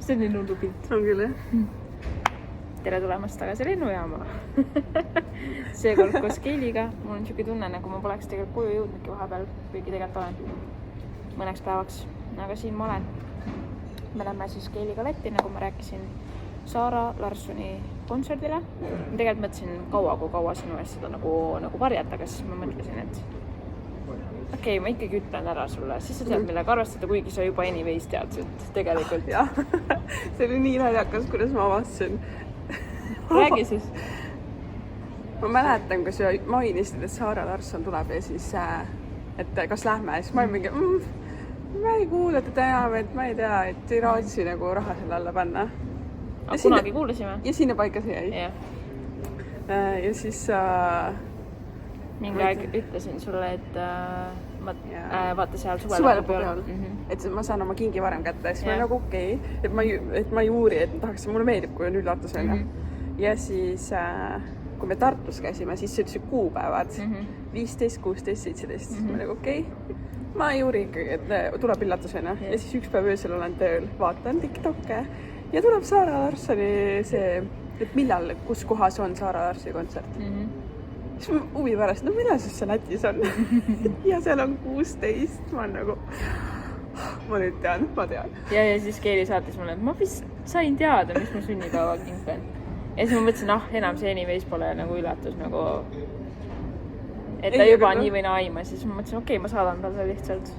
see on nii nullu pilt. On küll, jah. Tere tulemast tagasi lennujaama. Seekord koos Keiliga. Mul on siuke tunne, nagu ma poleks tegelikult koju jõudnudki vahepeal, kuigi tegelikult olen mõneks päevaks. Aga siin ma olen. Me lähme siis Keiliga Lätti, nagu ma rääkisin Sara Larssoni kontserdile. Ma tegelikult mõtlesin kaua sinu eest seda nagu varjata, aga siis ma mõtlesin, et okei, ma ikkagi ütlen ära sulle, siis sa tead millega arvestada, kuigi sa juba anyways teadsid tegelikult. Jah, see oli nii naljakas, kuidas ma avastasin. Räägi siis. Ma mäletan, kui sa mainisid, et Sara Larsson tuleb ja siis, et kas lähme, siis ma olin mingi, ma ei kuule teda enam, et ma ei tea, et ei raatsi nagu raha selle alla panna. Aga kunagi kuulasime? Ja sinna paika see jäi. Ja siis... mingi aeg ütlesin sulle, et vaata seal suvelõpu peal. Et ma saan oma kingi varem kätte, siis ma olen nagu okei, et ma ei uuri, et tahaks, mulle meeldib, kui on üllatus. Ja siis, kui me Tartus käisime, siis see ütlesid kuupäevad 15, 16, 17. Ma olen nagu okei, ma ei uuri ikkagi, et tuleb üllatus. Ja siis üks päev öösel olen tööl, vaatan TikTokke ja tuleb Sara Larssoni see, et millal, kus kohas on Sara Larssoni kontsert. Siis ma huvi pärast, no millal siis see Lätis on? Ja seal on 16, ma olen nagu, ma nüüd tean, ma tean. Ja siis Keili saatis mulle, et ma vist sain teada, mis ma sünnipäeva kink on. Ja siis ma mõtlesin, enam see anyways pole nagu üllatus, nagu, et ta juba nii või naima. Siis ma mõtlesin, okei, ma saadan talle lihtsalt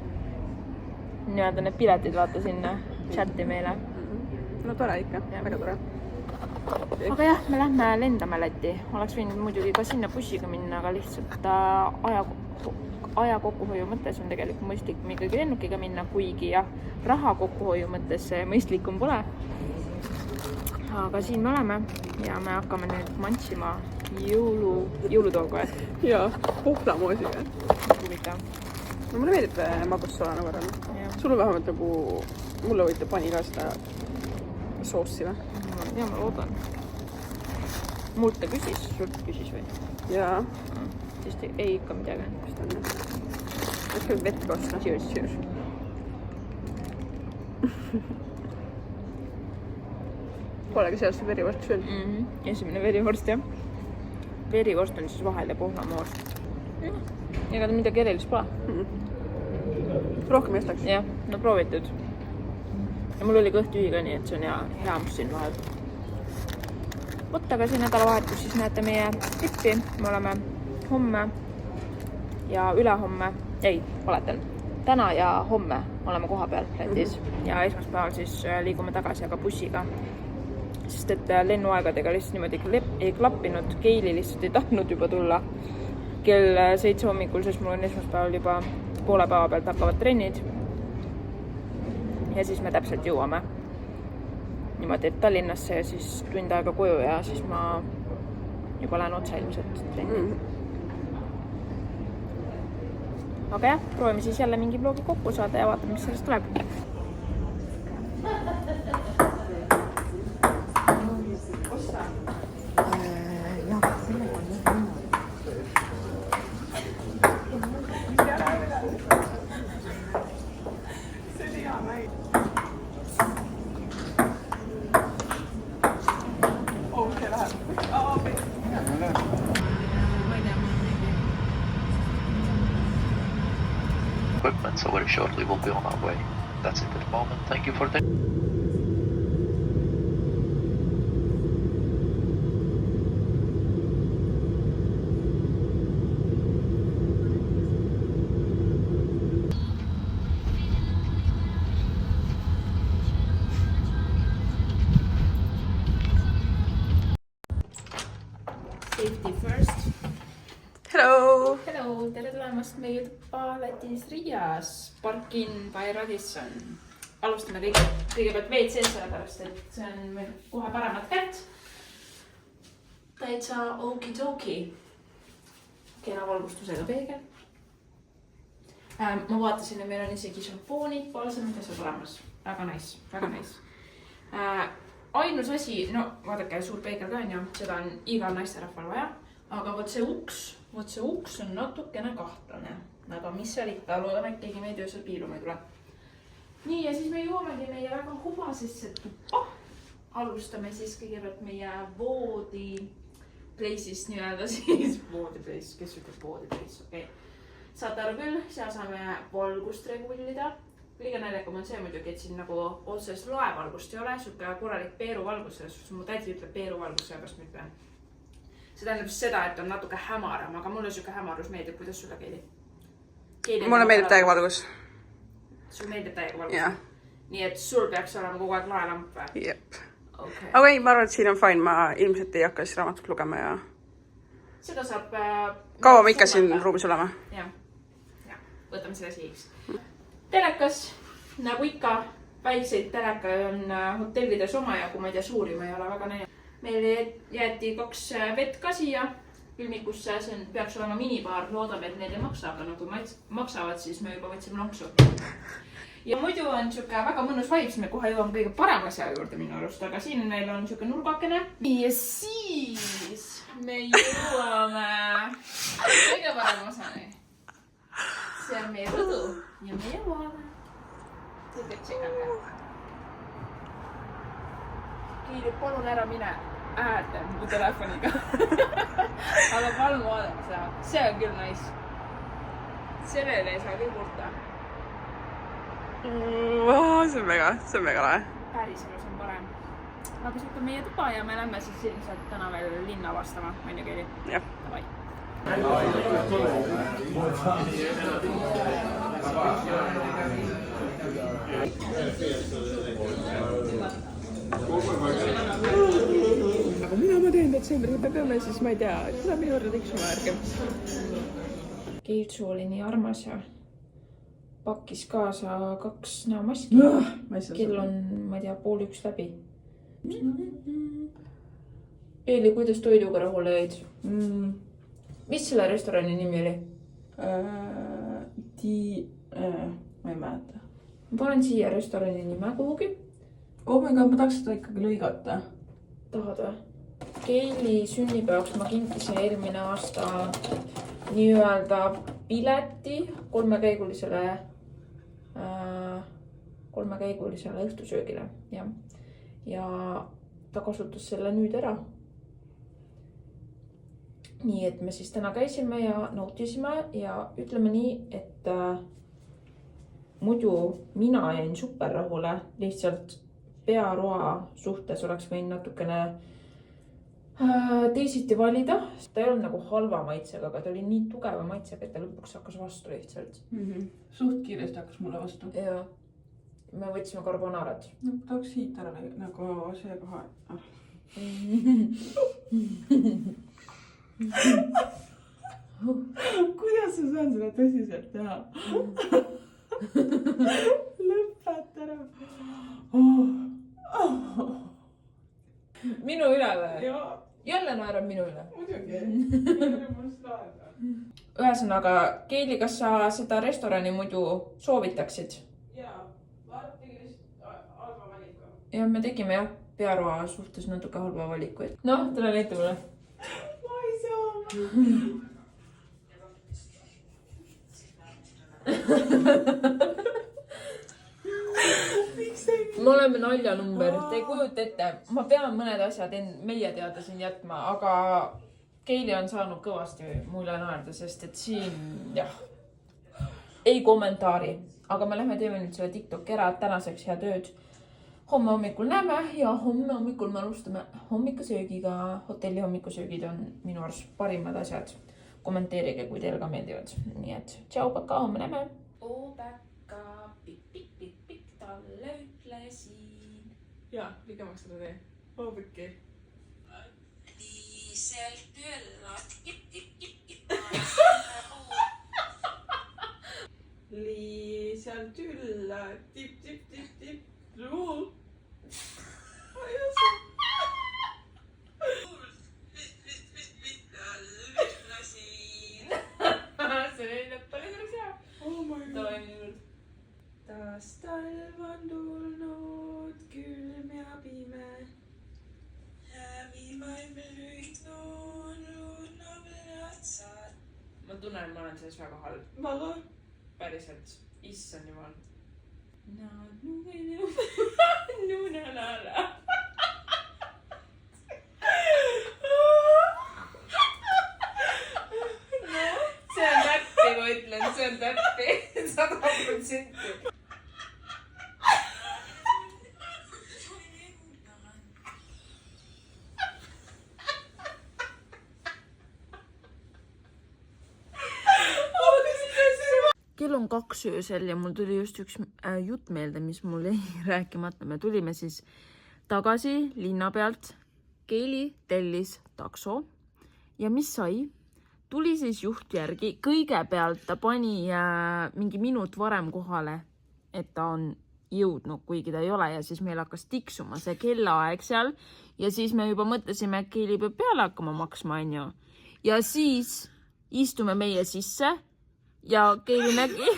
nii-öelda need piletid vaata sinna chatti meile. No tore ikka, väga tore. Aga jah, me lähme lendame Lätti. Oleks võinud muidugi ka sinna bussiga minna, aga lihtsalt aja kokkuhoiu mõttes on tegelikult mõistlik ikkagi lennukiga minna, kuigi jah, raha kokkuhoiu mõttes mõistlikum pole. Aga siin me oleme ja me hakkame nüüd mantsima jõulutoogu. Jaa, pohlamoosiga. Huvitav. No mulle meeldib magussolana korrale. Sulle vähemalt nagu, mulle võite pani ka seda soossi või? Ja ma loodan. Mult ta küsis, sult küsis või? Jaa. Siis ei ikka midagi. Kas ta on? Kas ka vett kosta? Cheers. Polegi seal see verivorst söönud? Esimene verivorst, jah. Verivorst on siis vahel ja pohlamoos. Ega ta midagi erilist pole. Rohkem jästaks? Jah, no proovitud. Ja mul oli kõht tühi ka nii, et see on hea mis siin vahel. Võt, aga see nädalavahetus siis näete meie trippi. Me oleme homme ja ülehomme, valetan. Täna ja homme oleme koha peal Lätis ja esmaspäeval siis liigume tagasi aga bussiga. Sest et lennuaegadega lihtsalt niimoodi ei klappinud. Keili lihtsalt ei tahtnud juba tulla kell 7 hommikul, sest mul on esmaspäeval juba poole päeva pealt hakkavad trennid. Ja siis me täpselt jõuame niimoodi, et Tallinnasse ja siis tund aega koju ja siis ma juba lähen otsa ilmselt trenni. Aga jah, proovime siis jälle mingi vlogi kokku saada ja vaatame, mis sellest tuleb. Equipment, so very shortly we'll be on our way. That's it at the moment. Thank you for the... Safety first. Hello! Hello, tere tulemast meie tuppa Lätis Riias. Parkin by Radisson. Alustame kõigepealt WC-s sellepärast, et see on meil kohe paremat kätt. Täitsa okidoki. Kena valgustusega peegel. Ma vaatasin, et meil on isegi šampoonid, balsamid ja see olemas. Väga nice, väga nice. Ainus asi, no vaadake, suur peegel ka on ju, seda on igal naisterahval vaja. Aga võt see uks on natukene kahtlane. Aga mis seal ikka, loodame, et keegi meid öösel piiluma ei tule. nii ja siis me jõuamegi meie väga hubasesse tuppa. Alustame siis kõigepealt meie voodi place'ist nii-öelda siis. Voodi place, kes ütleb voodi place, okei. Saate aru küll, seal saame valgust regullida. Kõige naljakam on see muidugi, et siin nagu otses loevalgust ei ole, suke korralik peeruvalgus, selles suhtes mu tädi ütleb peeruvalgus, sellepärast ma ütlen. See tähendab seda, et on natuke hämaram, aga mulle suke hämarus meeldib, kuidas sulle Keili? Mulle meeldib täiega valgus. Sul meeldib täiega valgus? Jah. Nii et sul peaks olema kogu aeg laelamp või? Jep. Aga ei, ma arvan, et siin on fine, ma ilmselt ei hakka siis raamatut lugema ja... Seda saab... Kaua ma ikka siin ruumis olema? Jah, võtame selle sihiks. Telekas, nagu ikka, väikseid telekaid on hotellides oma ja kui ma ei tea, suuri ma ei ole väga näinud. Meil jäeti 2 vett ka siia külmikusse, see peaks olema minibaar, loodame, et need ei maksa, aga nagu maksavad, siis me juba võtsime lonksu. Ja muidu on siuke väga mõnus vibes, me kohe jõuame kõige parema asja juurde minu arust, aga siin meil on siuke nurgakene. Ja siis me jõuame kõige parema osani. See on meie rõdu ja me jõuame. See peab tšekame. Kiiri, palun ära mine äärde mu telefoniga. Aga palun vaadame seda. See on küll nice. Sellele ei saa küll kurta. See on mega lahe. Päris elus on parem. Aga siuke meie tuba ja me lähme siis ilmselt täna veel linna avastama, on ju Keili? Jah. Davai. Aga mina ma teen detsembris, me peame siis, ma ei tea, seda minu juurde tiksuma ärge. Keiltsu oli nii armas ja pakkis kaasa 2 näomaski. Kell on, ma ei tea, 12:30 läbi. Eeli, kuidas toiduga rahule jäid? Mis selle restorani nimi oli? Ma ei mäleta. Ma panen siia restorani nime kuhugi. Oh my god, ma tahaks seda ikkagi lõigata. Tahad või? Keili sünnipäevaks ma kinkisin eelmine aasta nii-öelda pileti kolmekäigulisele õhtusöögile. Ja ta kasutas selle nüüd ära. Nii et me siis täna käisime ja nautisime ja ütleme nii, et muidu mina jäin super rahule, lihtsalt pearoa suhtes oleks võin natukene teisiti valida. Ta ei olnud nagu halva maitsega, aga ta oli nii tugeva maitsega, et ta lõpuks hakkas vastu lihtsalt. Suht kiiresti hakkas mulle vastu. Ja me võtsime carbonarat. No, tahaks siit ära nagu see koha. Kuidas sa saan seda tõsiselt teha? Lõpeta ära. Minu üle või? Jaa. Jälle naerab minu üle. Muidugi. Ühesõnaga, Keili, kas sa seda restorani muidu soovitaksid? Jaa, vaatagi lihtsalt halva valiku. Ja me tegime jah, pearoa suhtes natuke halva valiku. Noh, tule näita mulle. Ma ei saa. Me oleme naljanumber, te ei kujuta ette. Ma pean mõned asjad meie teada siin jätma, aga Keili on saanud kõvasti mulle naerda, sest et siin jah, ei kommentaari. Aga me lähme teeme nüüd selle TikToki ära, tänaseks head ööd. Homme hommikul näeme ja homme hommikul me alustame hommikusöögiga. Hotelli hommikusöögid on minu arust parimad asjad. Kommenteerige, kui teile ka meeldivad. Nii et tšau, paka, homme näeme. Päkka, pikk, talle ütlesin. Jaa, ligemaks seda tee. Pikki. Nii sealt ülla. Lii sealt ülla. Tip. Luu. Taas talv on tulnud, külm ja pime. Ma tunnen, et ma olen selles väga halb. Vaga. Päriselt. Issand jumal. see on täppi, ma ütlen, see on täppi 100%. Kell on 2 öösel ja mul tuli just üks jutt meelde, mis mul jäi rääkimata. Me tulime siis tagasi linna pealt. Keili tellis takso ja mis sai? Tuli siis juht järgi. Kõigepealt ta pani mingi minut varem kohale, et ta on jõudnud, kuigi ta ei ole. Ja siis meil hakkas tiksuma see kellaaeg seal. Ja siis me juba mõtlesime, et Keili peab peale hakkama maksma, on ju. Ja siis istume meie sisse. Ja Keili nägi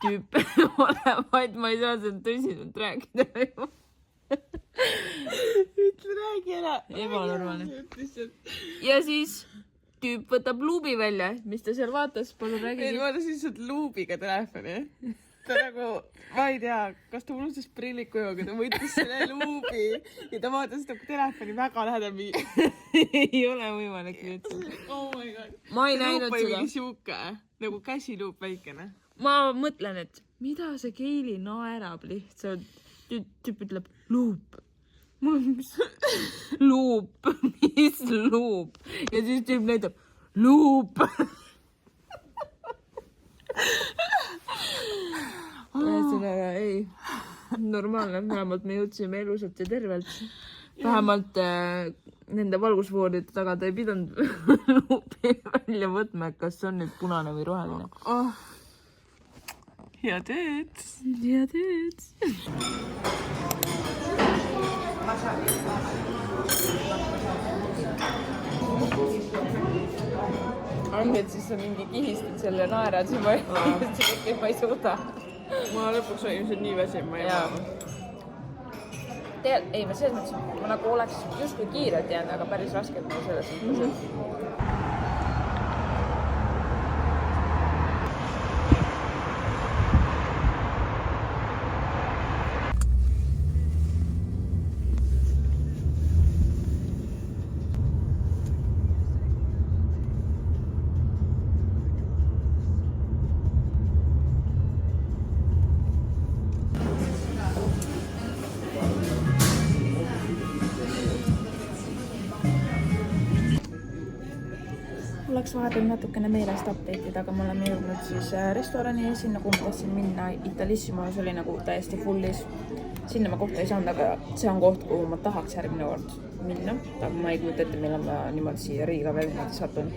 tüüp olevaid, ma ei saa seda tõsiselt rääkida. Ütle räägi ära. Ebanormaalne. Ja siis tüüp võtab luubi välja. Mis ta seal vaatas? Palun räägi. Ma vaatasin lihtsalt luubiga telefoni. Ta nagu, ma ei tea, kas ta unustas prilliku jooga, ta võttis selle luubi ja ta vaatas nagu telefoni väga lähedal. Ei ole võimalik lihtsalt. Oh my god. Ma ei näinud luup seda. Mingi siuke, nagu käsiluup väikene. Ma mõtlen, et mida see Keili naerab lihtsalt. Tüüp ütleb, luup. Luup. Mis luup? Ja siis tüüp näitab, luup. Ühesõnaga, ei. Normaalne, vähemalt me jõudsime elusalt ja tervelt. Vähemalt nende valgusfooride taga ta ei pidanud luupi välja võtma, et kas on nüüd punane või roheline. Oh. Hea tööd. Hea tööd. Anded, siis sa mingi kihistad selle naerad, siis ma ei suuda. Ma lõpuks olin ilmselt nii väsim, ma ei tea. Ei, ma selles mõttes, ma nagu oleks justkui kiirelt jäänud, aga päris raske mul selles mõttes. Läks vahepeal natukene meelest update'id, aga me oleme jõudnud siis restorani sinna, kuhu ma tahtsin minna. Italissimo, see oli nagu täiesti fullis. Sinna ma kohta ei saanud, aga see on koht, kuhu ma tahaks järgmine kord minna. Aga ma ei kujuta ette, millal ma niimoodi siia Riiga veel niimoodi satun.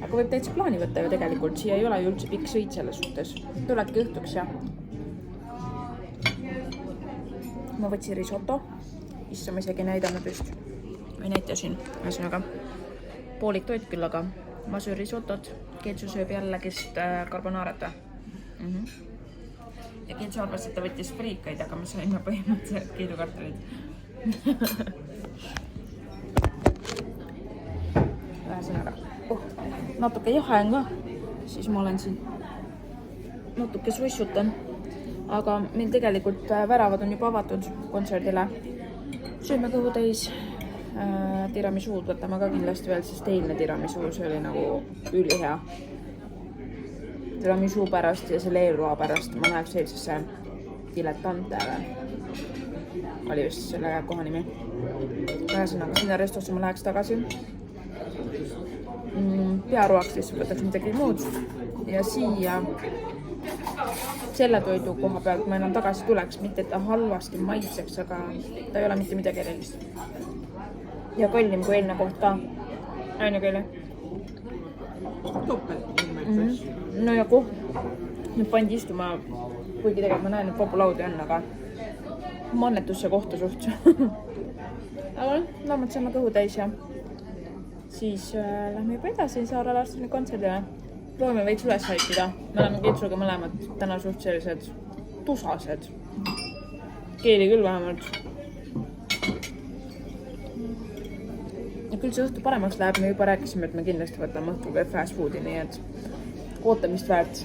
Aga võib täitsa plaani võtta ju tegelikult. Siia ei ole ju üldse pikk sõit selles suhtes. Tuledki õhtuks ja ma võtsin risotto. Issa ma isegi näidanud just. Või näitasin. Ühesõnaga poolik toit küll, aga ma söön risotot. Keetsu sööb jällegi carbonarata. Ja Keetsu arvas, et ta võttis friikaid, aga me saime põhimõtteliselt keedukartulid. Ühesõnaga, natuke jahe on ka. Siis ma olen siin natuke suissutan. Aga meil tegelikult väravad on juba avatud kontserdile. Sööme kõhu täis. Tiramisuud võtame ka kindlasti veel, sest eilne tiramisu, see oli nagu ülihea. Tiramisu pärast ja selle eelroa pärast ma läheks eilsesse diletantele. Oli vist selle koha nimi. Ühesõnaga, sinna restosse ma läheks tagasi. Pearoaks lihtsalt võtaks midagi muud. Ja siia selle toidu koha pealt ma enam tagasi tuleks, mitte et ta halvasti maitseks, aga ta ei ole mitte midagi erilist. Ja kallim kui eelne koht ka. Aine Keili. Topelt nimetaks. No ja koht. Nüüd pandi istuma, kuigi tegelikult ma näen, et populaudi on, aga mannetusse kohta suht. Aga loomulikult saame kõhu täis ja siis lähme juba edasi Saare Larssoni kontserdile. Proovime veits üles haipida. Me oleme Keetsuga mõlemad täna suht sellised tusased. Keili küll vähemalt. Ja küll see õhtu paremaks läheb, me juba rääkisime, et me kindlasti võtame õhtul veel fast foodi, nii et ootamist väärt.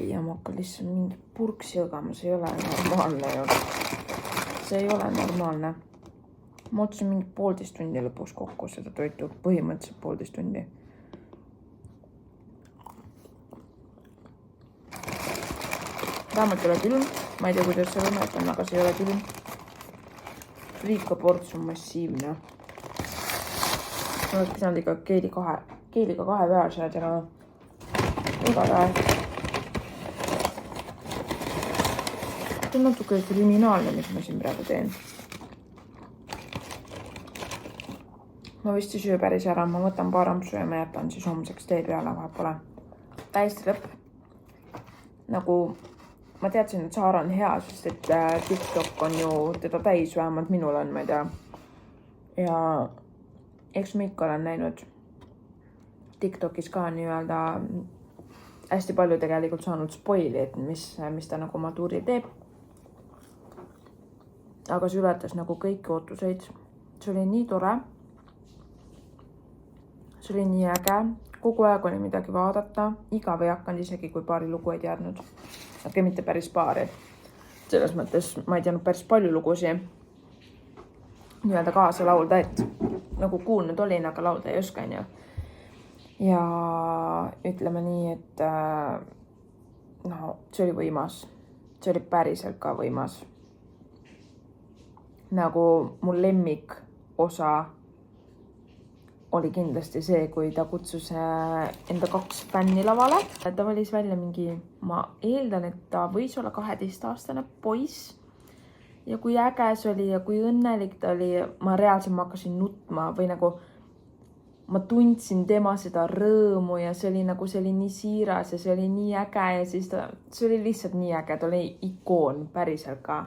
läbi ja ma hakkan lihtsalt mingi purksi jõgama, see ei ole normaalne ju. See ei ole normaalne. Ma otsin mingi 1,5 tundi lõpuks kokku seda toitu, põhimõtteliselt 1,5 tundi. Vähemalt ei ole külm, ma ei tea, kuidas see võimet on, aga see ei ole külm. Riika ports on massiivne. Ma oleks pidanud ikka keeliga 2 peal seda teha. Igatahes. See on natuke kriminaalne, mis ma siin praegu teen. Ma vist ei söö päris ära, ma võtan paar ampsu ja ma jätan siis homseks tee peale, vahe pole. Täiesti lõpp. Nagu ma teadsin, et Saara on hea, sest et TikTok on ju teda täis, vähemalt minul on, ma ei tea. Ja eks ma ikka olen näinud TikTokis ka nii-öelda hästi palju tegelikult saanud spoili, et mis ta nagu oma tuuri teeb. Aga see ületas nagu kõiki ootuseid. See oli nii tore. See oli nii äge. Kogu aeg oli midagi vaadata. Igav ei hakanud isegi, kui paari lugu ei teadnud. Aga mitte päris paari. Selles mõttes ma ei teadnud päris palju lugusi. Nii-öelda kaasa laulda, et nagu kuulnud olin, aga laulda ei oska, on ju. Ja ütleme nii, et see oli võimas. See oli päriselt ka võimas. Nagu mul lemmik osa oli kindlasti see, kui ta kutsus enda 2 fänni lavale. Ta valis välja mingi, ma eeldan, et ta võis olla 12-aastane poiss. Ja kui äge see oli ja kui õnnelik ta oli, ma reaalselt hakkasin nutma või nagu ma tundsin tema seda rõõmu ja see oli nii siiras ja see oli nii äge ja siis see oli lihtsalt nii äge, ta oli ikoon päriselt ka.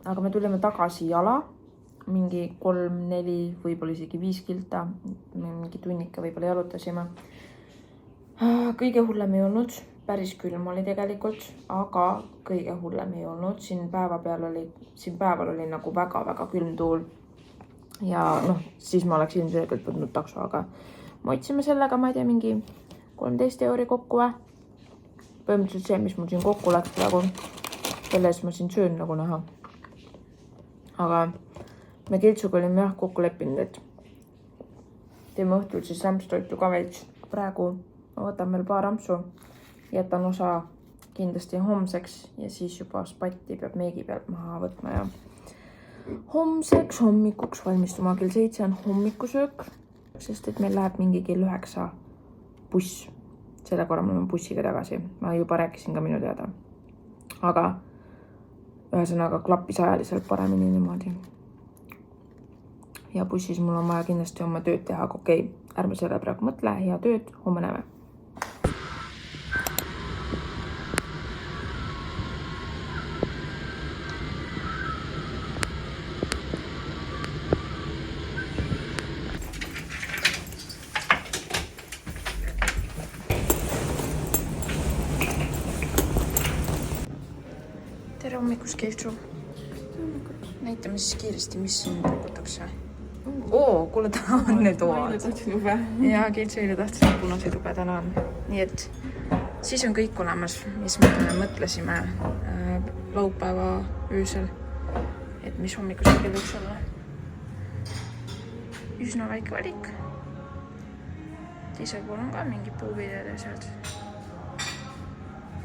Aga me tulime tagasi jala, mingi 3, 4, võib-olla isegi 5 kilta, me mingi tunnike võib-olla jalutasime. Kõige hullem ei olnud, päris külm oli tegelikult, aga kõige hullem ei olnud. Siin päeval oli nagu väga-väga külm tuul. Ja siis ma oleks ilmselgelt võtnud takso, aga me otsime sellega, ma ei tea, mingi 13 euri kokku või. Põhimõtteliselt see, mis mul siin kokku läks praegu, kelles ma siin söön nagu näha. Aga me Kiltsuga olime kokku leppinud, et teeme õhtul siis rämpstoitu ka veits. Praegu ma võtan veel paar ampsu, jätan osa kindlasti homseks ja siis juba spatti peab meegi pealt maha võtma ja homseks hommikuks valmistuma. Kell 7 on hommikusöök, sest et meil läheb mingi kell 9 buss. Selle korra me oleme bussiga tagasi. Ma juba rääkisin ka minu teada. Aga ühesõnaga klappis ajaliselt paremini niimoodi. Ja bussis mul on vaja kindlasti oma tööd teha. Okei, ärme selle praegu mõtle. Hea tööd, homme näeme. Tere hommikust, Kiltsu. Näitame siis kiiresti, mis siin pukutakse. Kuule, ta on need oad. Ja Kiltsu eile tahtis punaseid ube, täna on. Nii et siis on kõik olemas, mis me mõtlesime laupäeva öösel, et mis hommikusel kell võiks olla. Üsna väike valik. Teisel pool on ka mingi puuvideed ja sealt.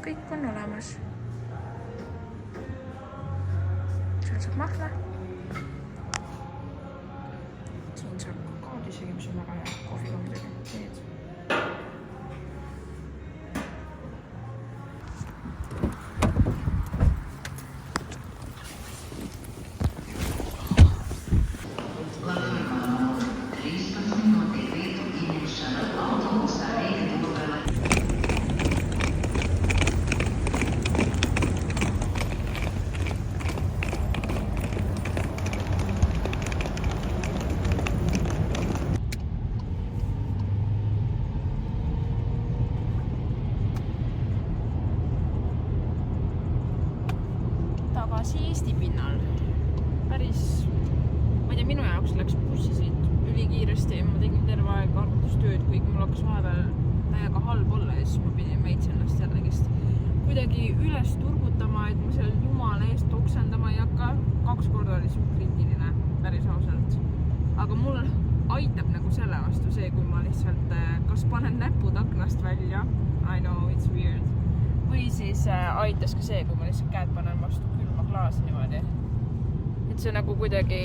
Kõik on olemas. Seal saab mahla. Siin saab kakaod isegi, mis on väga hea. Kohviga midagi. Need. Tagasi Eesti pinnal. Päris, ma ei tea, minu jaoks läks bussisõit ülikiiresti. Ma tegin terve aeg arvutustööd, kuigi mul hakkas vahepeal täiega halb olla ja siis ma pidin veits ennast jällegist kuidagi üles turgutama, et ma seal jumala eest oksendama ei hakka. 2 korda oli see kriitiline, päris ausalt. Aga mul aitab nagu selle vastu see, kui ma lihtsalt kas panen näpud aknast välja, I know it's weird, või siis aitas ka see, kui ma lihtsalt käed panen vastu külma klaasi niimoodi. Et see nagu kuidagi,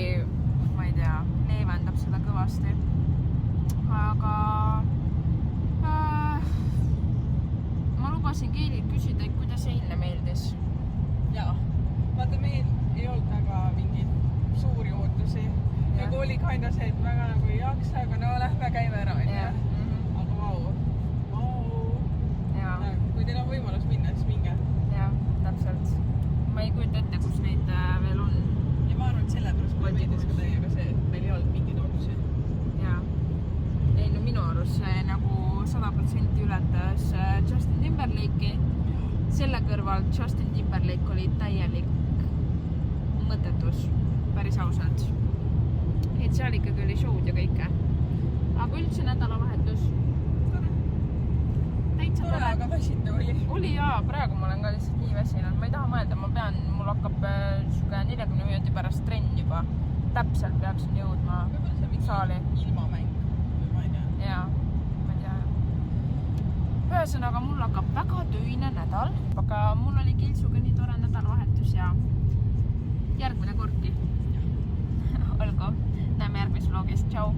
ma ei tea, leevendab seda kõvasti. Aga ma lubasin Keilil küsida, et kuidas eilne meeldis. Jaa, vaata meil ei olnud väga mingeid suuri ootusi. Nagu oli kinda see, et väga nagu ei jaksa, aga no lähme käime ära, aga vau. Kui teil on võimalus minna, siis minge. Jah, täpselt. Ma ei kujuta ette, kus neid veel on. Ja ma arvan, et sellepärast mulle meeldis ka teiega see, et meil ei olnud mingeid ootusi. Jaa. Ei, no minu arust see nagu 100% ületas Justin Timberlake'i. Selle kõrval Justin Timberlake oli täielik mõttetus, päris ausalt. Et seal ikkagi oli show'd ja kõike. Aga üldse nädalavahetus. Täitsa tore, aga väsitu oli. Oli jaa, praegu ma olen ka lihtsalt nii väsinud. Ma ei taha mõelda, mul hakkab 40 minuti pärast trenn juba. Täpselt peaksin jõudma saali. Ilmamäng, ma ei tea. Jaa, ma ei tea. Ühesõnaga, mul hakkab väga töine nädal, aga mul oli Kilsuga nii tore nädalavahetus ja järgmine kordki. Olgu, näeme järgmises vlogis. Tšau!